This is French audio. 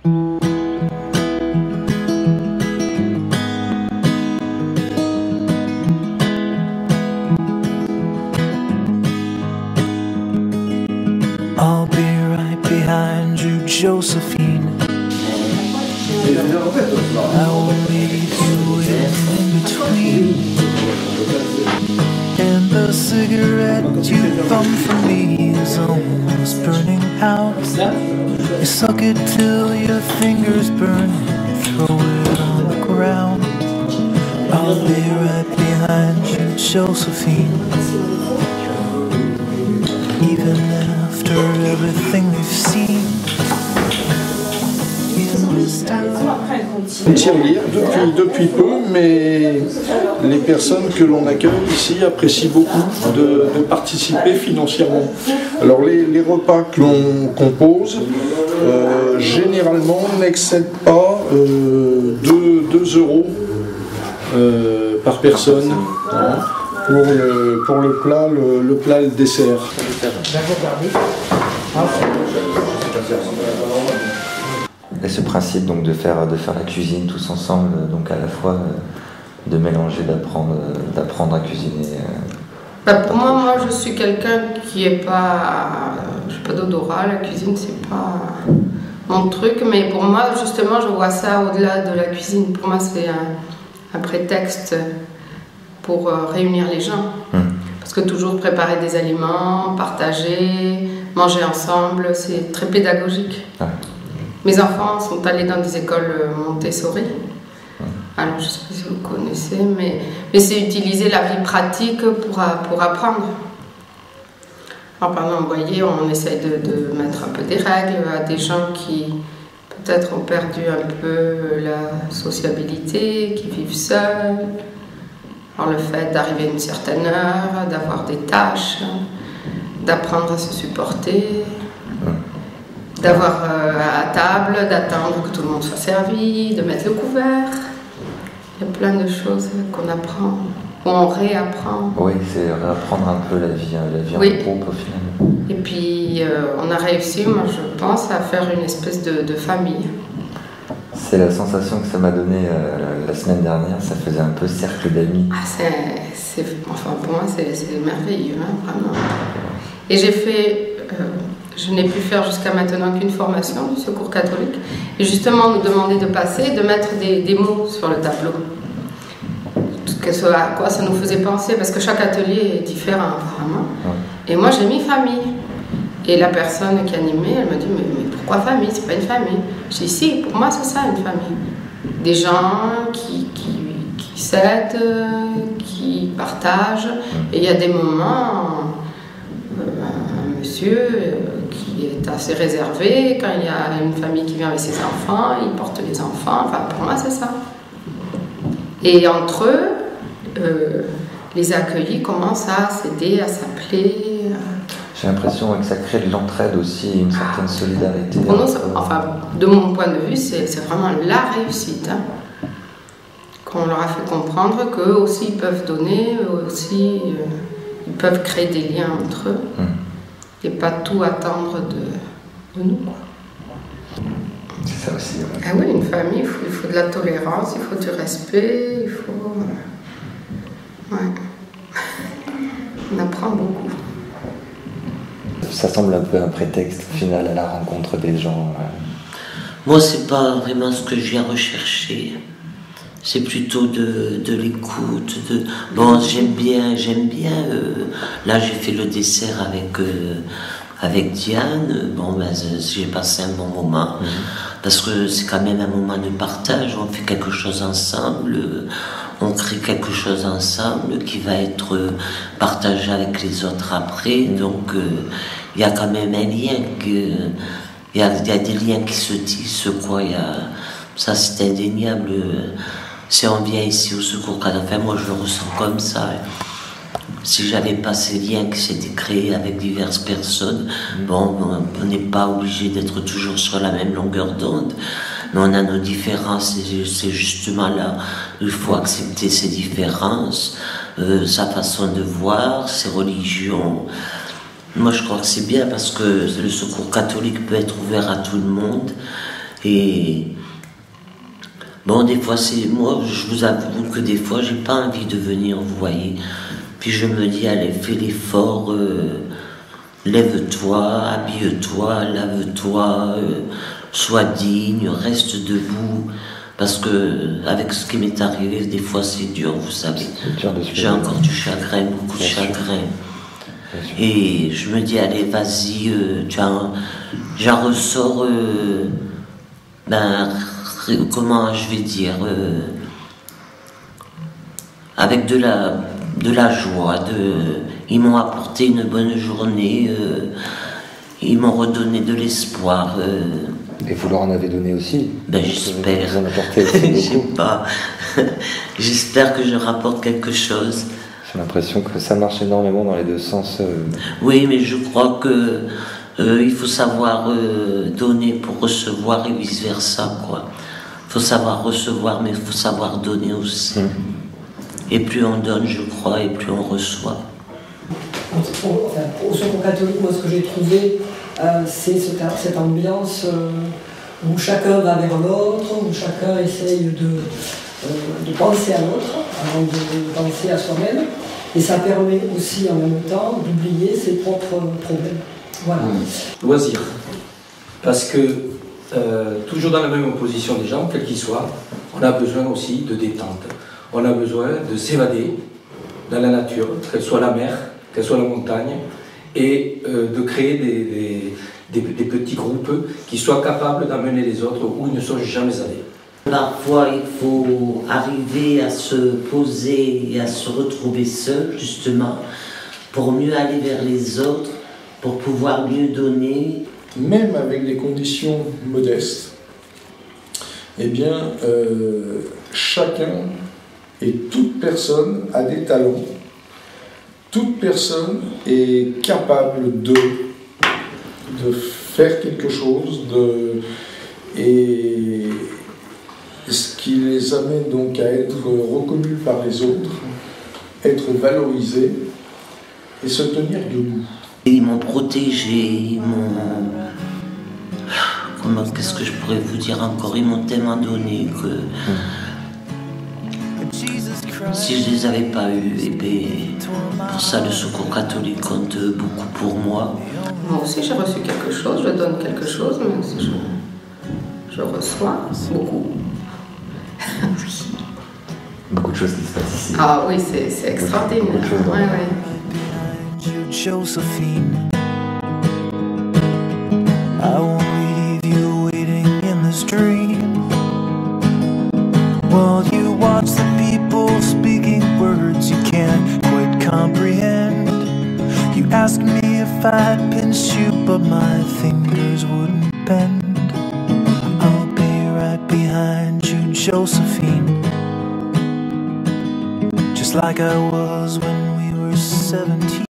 I'll be right behind you, Josephine. I will leave you in between. And the cigarette you thumbed from me is almost burning out. You suck it till your fingers burn and throw it on the ground. I'll be right behind you, Josephine. Even after everything we've seen. Une tirelire depuis peu, mais les personnes que l'on accueille ici apprécient beaucoup de participer financièrement. Alors les repas que l'on compose généralement n'excèdent pas 2 euros par personne pour le plat et le dessert. Et ce principe donc de faire la cuisine tous ensemble, donc à la fois de mélanger, d'apprendre à cuisiner. Pour moi, je suis quelqu'un qui est pas, j'ai pas d'odorat, la cuisine c'est pas mon truc, mais pour moi justement je vois ça au-delà de la cuisine. Pour moi c'est un prétexte pour réunir les gens, parce que toujours préparer des aliments, partager, manger ensemble, c'est très pédagogique. Ouais. Mes enfants sont allés dans des écoles Montessori. Alors, je ne sais pas si vous connaissez, mais c'est utiliser la vie pratique pour apprendre. Alors, par exemple, vous voyez, on essaye de mettre un peu des règles à des gens qui peut-être ont perdu un peu la sociabilité, qui vivent seuls. Alors, le fait d'arriver à une certaine heure, d'avoir des tâches, d'apprendre à se supporter. D'avoir à table, d'attendre que tout le monde soit servi, de mettre le couvert. Il y a plein de choses qu'on apprend, qu'on réapprend. Oui, c'est réapprendre un peu la vie oui. En groupe au final. Et puis on a réussi, moi je pense, à faire une espèce de famille. C'est la sensation que ça m'a donné la semaine dernière, ça faisait un peu cercle d'amis. Ah, enfin pour moi c'est merveilleux, hein, vraiment. Et j'ai fait... je n'ai pu faire jusqu'à maintenant qu'une formation du Secours catholique. Et justement, on nous demandait de passer, de mettre des mots sur le tableau. À quoi ça nous faisait penser, parce que chaque atelier est différent apparemment. Et moi, j'ai mis famille. Et la personne qui animait, elle m'a dit, mais pourquoi famille? C'est pas une famille. J'ai dit, si, pour moi, c'est ça, une famille. Des gens qui s'aident, qui partagent. Et il y a des moments... monsieur qui est assez réservé, quand il y a une famille qui vient avec ses enfants, il porte les enfants, enfin pour moi c'est ça. Et entre eux, les accueillis commencent à s'aider, à s'appeler. J'ai l'impression que ça crée de l'entraide aussi, une certaine solidarité. Pour nous, enfin, de mon point de vue, c'est vraiment la réussite. Hein. Qu'on leur a fait comprendre qu'eux aussi ils peuvent donner, eux aussi ils peuvent créer des liens entre eux. Et pas tout attendre de nous. C'est ça aussi. Ouais. Ah oui, une famille, il faut de la tolérance, il faut du respect, il faut... Ouais. On apprend beaucoup. Ça semble un peu un prétexte final à la rencontre des gens. Moi, c'est pas vraiment ce que je viens rechercher. C'est plutôt de l'écoute. Bon, j'aime bien. Là, j'ai fait le dessert avec Diane. Bon, ben, j'ai passé un bon moment. Parce que c'est quand même un moment de partage. On fait quelque chose ensemble. On crée quelque chose ensemble qui va être partagé avec les autres après. Donc, il y a quand même un lien. Il y a des liens qui se tissent, quoi. Ça, c'est indéniable. Si on vient ici au Secours catholique, enfin, moi je le ressens comme ça. Si j'avais pas ces liens qui s'étaient créés avec diverses personnes, bon, on n'est pas obligé d'être toujours sur la même longueur d'onde, mais on a nos différences, et c'est justement là où il faut accepter ces différences, sa façon de voir, ses religions. Moi je crois que c'est bien parce que le Secours catholique peut être ouvert à tout le monde. Et bon, des fois, moi, je vous avoue que des fois, j'ai pas envie de venir, vous voyez. Puis je me dis, allez, fais l'effort, lève-toi, habille-toi, lave-toi, sois digne, reste debout. Parce que, avec ce qui m'est arrivé, des fois, c'est dur, vous savez. J'ai encore du chagrin, beaucoup de chagrin. Et je me dis, allez, vas-y, j'en ressors, comment je vais dire, avec de la joie. Ils m'ont apporté une bonne journée, ils m'ont redonné de l'espoir. Et vous leur en avez donné aussi? J'espère. Vous en apportez aussi Je sais beaucoup. pas. J'espère que je rapporte quelque chose. J'ai l'impression que ça marche énormément dans les deux sens. Oui, mais je crois que il faut savoir donner pour recevoir et vice versa, quoi. Il faut savoir recevoir, mais il faut savoir donner aussi. Et plus on donne, je crois, et plus on reçoit. Au Secours catholique, moi, ce que j'ai trouvé, c'est cette ambiance où chacun va vers l'autre, où chacun essaye de penser à l'autre avant de penser à soi-même. Et ça permet aussi en même temps d'oublier ses propres problèmes. Voilà. Loisir. Parce que toujours dans la même position des gens, quels qu'ils soient, on a besoin aussi de détente. On a besoin de s'évader dans la nature, qu'elle soit la mer, qu'elle soit la montagne, et de créer des petits groupes qui soient capables d'amener les autres où ils ne sont jamais allés. Parfois, il faut arriver à se poser et à se retrouver seul, justement, pour mieux aller vers les autres, pour pouvoir mieux donner. Même avec des conditions modestes, eh bien, chacun et toute personne a des talents. Toute personne est capable de faire quelque chose, et ce qui les amène donc à être reconnus par les autres, être valorisés et se tenir debout. Ils m'ont protégé, qu'est-ce que je pourrais vous dire encore? Ils m'ont tellement donné que si je les avais pas eus, et bien, pour ça le Secours catholique compte beaucoup pour moi. Moi aussi j'ai reçu quelque chose, je donne quelque chose, mais aussi je reçois beaucoup. Oui. Beaucoup de choses qui se passent ici. Ah oui, c'est extraordinaire. Beaucoup de choses dans Ouais, le ouais. Josephine, I won't leave you waiting in this dream while you watch the people speaking words you can't quite comprehend. You asked me if I'd pinch you, but my fingers wouldn't bend. I'll be right behind you, Josephine, just like I was when we were 17.